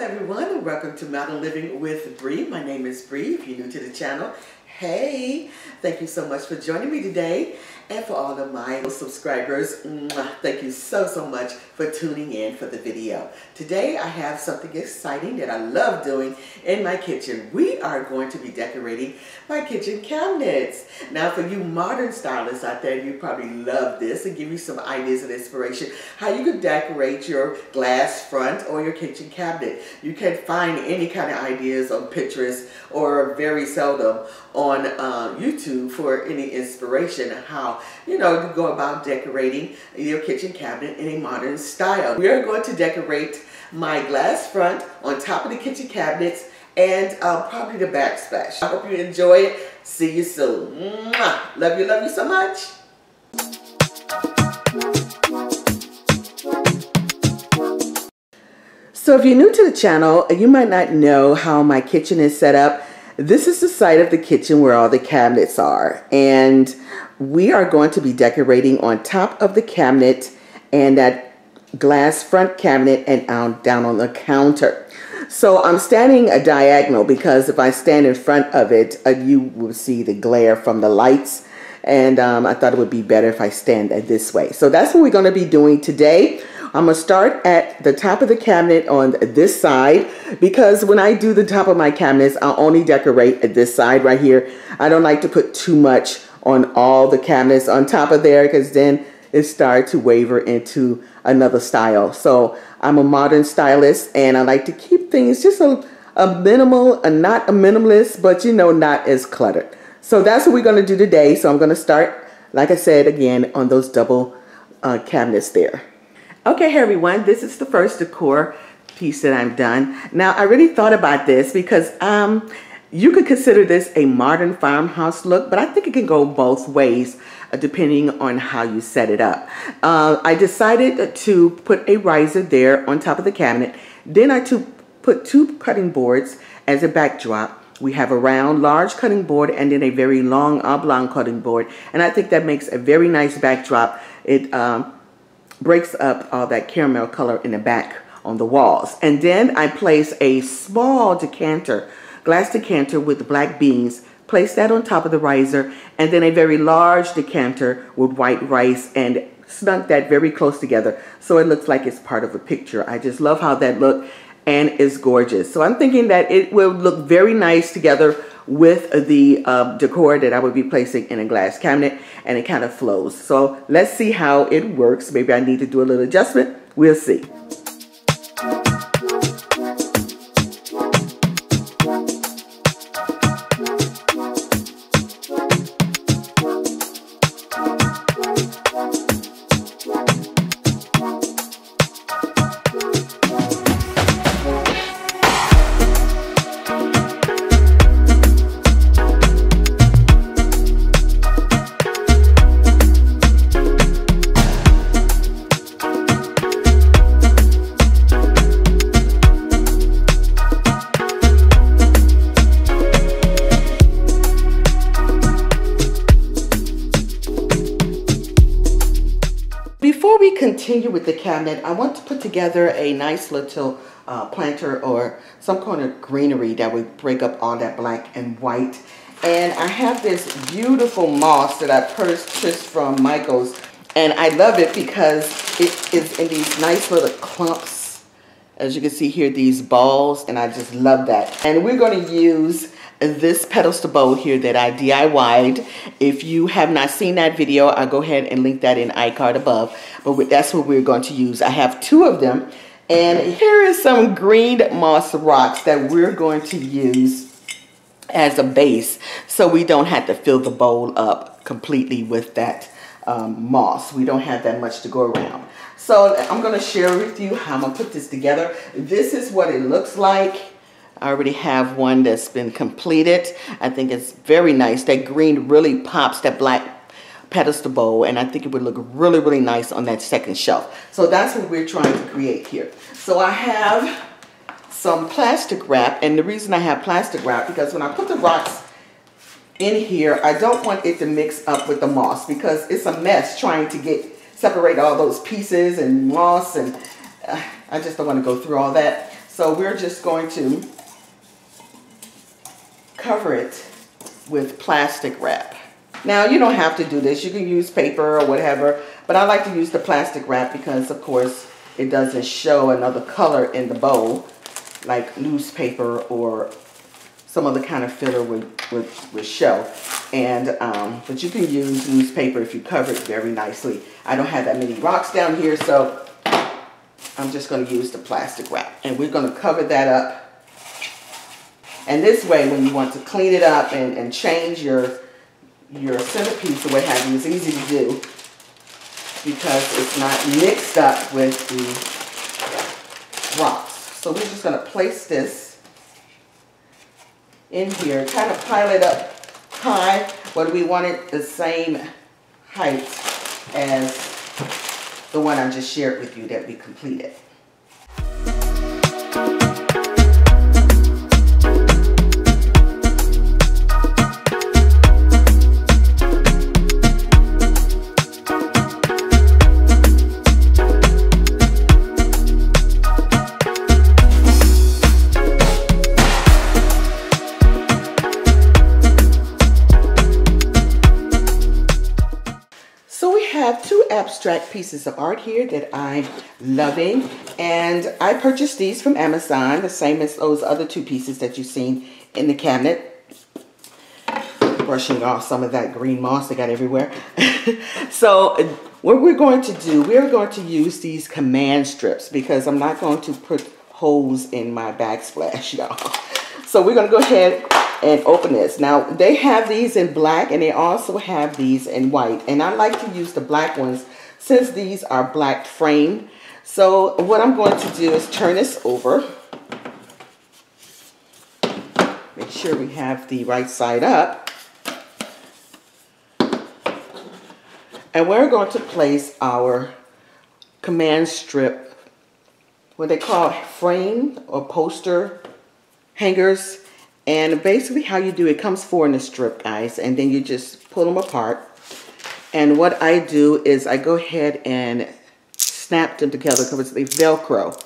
everyone, and welcome to Modern Living with Bree. My name is Bree. If you're new to the channel, hey, thank you so much for joining me today. And for all of my subscribers, thank you so much for tuning in for the video. Today I have something exciting that I love doing in my kitchen. We are going to be decorating my kitchen cabinets. Now for you modern stylists out there, you probably love this and give you some ideas and inspiration how you could decorate your glass front or your kitchen cabinet. You can find any kind of ideas on Pinterest or very seldom on YouTube for any inspiration how you go about decorating your kitchen cabinet in a modern style. We are going to decorate my glass front on top of the kitchen cabinets and probably the backsplash. I hope you enjoy it. See you soon. Mwah. Love you so much. So if you're new to the channel, you might not know how my kitchen is set up. This is the side of the kitchen where all the cabinets are, and we are going to be decorating on top of the cabinet and that glass front cabinet and down on the counter. So I'm standing a diagonal because if I stand in front of it, you will see the glare from the lights, and I thought it would be better if I stand this way. So that's what we're going to be doing today. I'm going to start at the top of the cabinet on this side because when I do the top of my cabinets, I'll only decorate at this side right here. I don't like to put too much on all the cabinets on top of there because then it starts to waver into another style. So I'm a modern stylist and I like to keep things just a minimal, not a minimalist, but not as cluttered. So that's what we're going to do today. So I'm going to start, like I said, again, on those double cabinets there. Okay, hey everyone, this is the first decor piece that I've done. Now, I really thought about this because you could consider this a modern farmhouse look, but I think it can go both ways depending on how you set it up. I decided to put a riser there on top of the cabinet. Then I put two cutting boards as a backdrop. We have a round, large cutting board and then a very long oblong cutting board. And I think that makes a very nice backdrop. It breaks up all that caramel color in the back on the walls. And then I place a small decanter, glass decanter with black beans, place that on top of the riser, and then a very large decanter with white rice and snug that very close together so it looks like it's part of a picture. I just love how that looked and it's gorgeous. So I'm thinking that it will look very nice together with the decor that I would be placing in a glass cabinet, and it kind of flows. So let's see how it works. Maybe I need to do a little adjustment. We'll see. Before we continue with the cabinet, I want to put together a nice little planter or some kind of greenery that would break up all that black and white. And I have this beautiful moss that I purchased from Michael's, and I love it because it is in these nice little clumps. As you can see here, these balls, and I just love that. And we're going to use this pedestal bowl here that I DIY'd. If you have not seen that video, I'll go ahead and link that in iCard above. But that's what we're going to use. I have two of them. And here is some green moss rocks that we're going to use as a base so we don't have to fill the bowl up completely with that moss. We don't have that much to go around. So I'm going to share with you how I'm going to put this together. This is what it looks like. I already have one that's been completed. I think it's very nice. That green really pops that black pedestal bowl, and I think it would look really nice on that second shelf. So that's what we're trying to create here. So I have some plastic wrap, and the reason I have plastic wrap because when I put the rocks in here, I don't want it to mix up with the moss because it's a mess trying to separate all those pieces and moss, and I just don't want to go through all that. So we're just going to cover it with plastic wrap. Now you don't have to do this. You can use paper or whatever, but I like to use the plastic wrap because of course it doesn't show another color in the bowl like newspaper or some other kind of filler would show. And but you can use newspaper if you cover it very nicely. I don't have that many rocks down here, so I'm just going to use the plastic wrap. And we're going to cover that up. And this way, when you want to clean it up and change your centerpiece or what have you, it's easy to do because it's not mixed up with the rocks. So we're just going to place this in here, kind of pile it up high, but we want it the same height as the one I just shared with you that we completed. Two abstract pieces of art here that I'm loving, and I purchased these from Amazon, the same as those other two pieces that you've seen in the cabinet. Brushing off some of that green moss I got everywhere. So what we're going to do, we're going to use these command strips because I'm not going to put holes in my backsplash, y'all. So we're going to go ahead and open this. Now they have these in black and they also have these in white, and I like to use the black ones since these are black framed. So what I'm going to do is turn this over, make sure we have the right side up, and we're going to place our command strip, what they call frame or poster hangers. And basically how you do it, comes four in a strip, guys, and then you just pull them apart. And what I do is I go ahead and snap them together because they Velcro.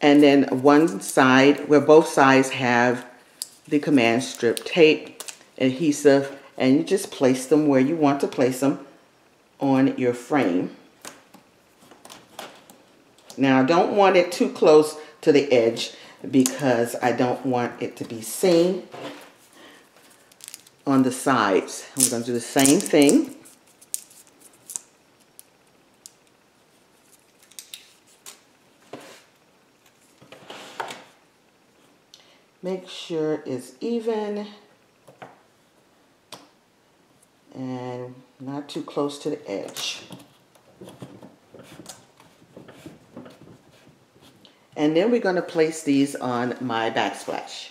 And then one side, where both sides have the command strip tape, adhesive, and you just place them where you want to place them on your frame. Now I don't want it too close to the edge because I don't want it to be seen on the sides. I'm going to do the same thing. Make sure it's even and not too close to the edge. And then we're going to place these on my backsplash.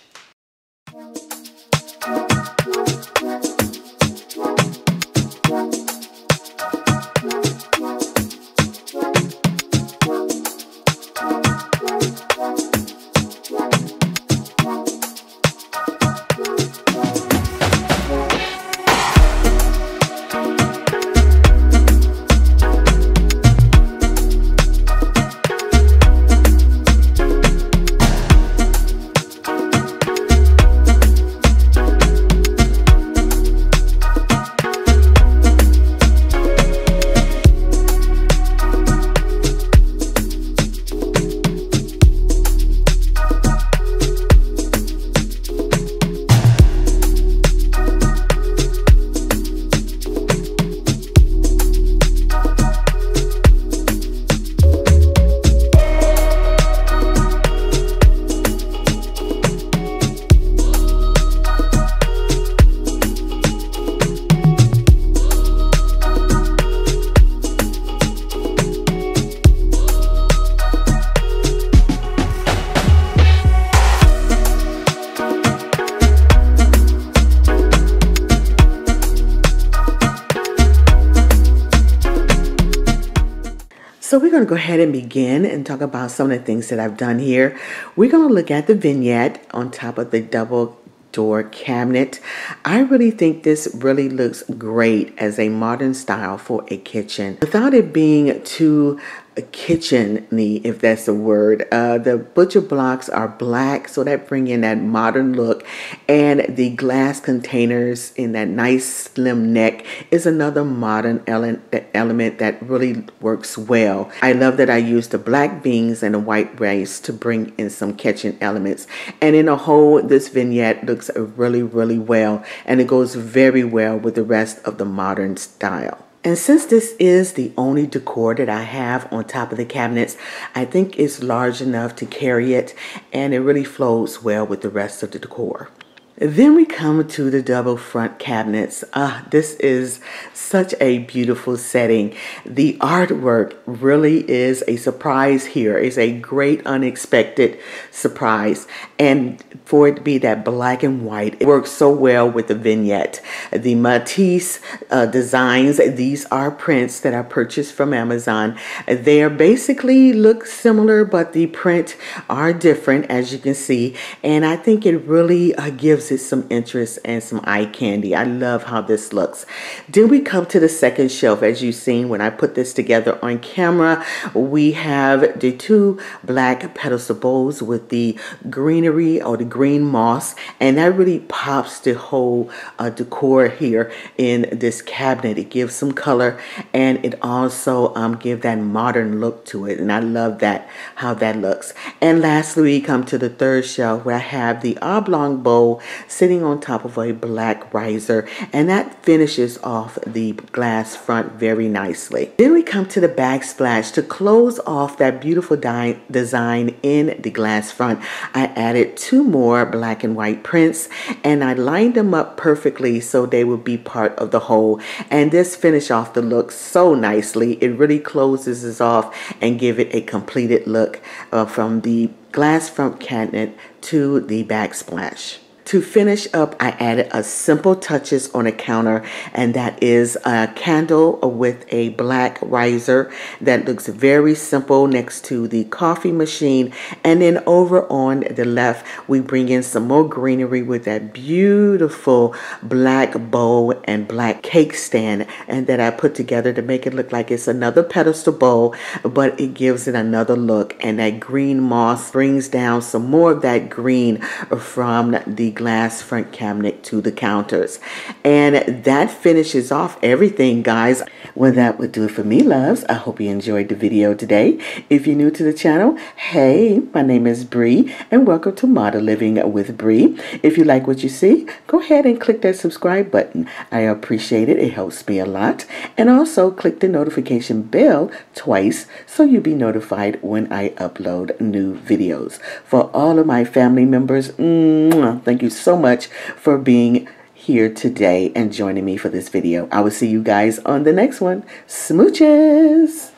So we're going to go ahead and begin and talk about some of the things that I've done here. We're going to look at the vignette on top of the double door cabinet. I really think this really looks great as a modern style for a kitchen without it being too kitchen-y, if that's a word. The butcher blocks are black, so that bring in that modern look, and the glass containers in that nice slim neck is another modern element that really works well. I love that I used the black beans and the white rice to bring in some kitchen elements, and in a whole, this vignette looks really well, and it goes very well with the rest of the modern style. And since this is the only decor that I have on top of the cabinets, I think it's large enough to carry it, and it really flows well with the rest of the decor. Then we come to the double front cabinets. This is such a beautiful setting. The artwork really is a surprise here. It's a great unexpected surprise. And for it to be that black and white, it works so well with the vignette. The Matisse designs, these are prints that I purchased from Amazon. They are basically look similar, but the print are different, as you can see. And I think it really gives it some interest and some eye candy. I love how this looks. Then we come to the second shelf. As you've seen when I put this together on camera, we have the two black pedestal bowls with the greenery or the green moss, and that really pops the whole decor here in this cabinet. It gives some color, and it also gives that modern look to it, and I love that, how that looks. And lastly, we come to the third shelf where I have the oblong bowl sitting on top of a black riser, and that finishes off the glass front very nicely. Then we come to the backsplash. To close off that beautiful design in the glass front, I added two more black and white prints, and I lined them up perfectly so they would be part of the whole, and this finish off the look so nicely. It really closes this off and give it a completed look from the glass front cabinet to the backsplash. To finish up, I added a simple touches on a counter, and that is a candle with a black riser that looks very simple next to the coffee machine. And then over on the left, we bring in some more greenery with that beautiful black bowl and black cake stand, and that I put together to make it look like it's another pedestal bowl, but it gives it another look. And that green moss brings down some more of that green from the glass front cabinet to the counters. And that finishes off everything, guys. Well, that would do it for me, loves. I hope you enjoyed the video today. If you're new to the channel, hey, my name is Bree, and welcome to Model Living with Bree. If you like what you see, go ahead and click that subscribe button. I appreciate it. It helps me a lot. And also click the notification bell twice so you'll be notified when I upload new videos. For all of my family members, thank you so much for being here today and joining me for this video. I will see you guys on the next one. Smooches!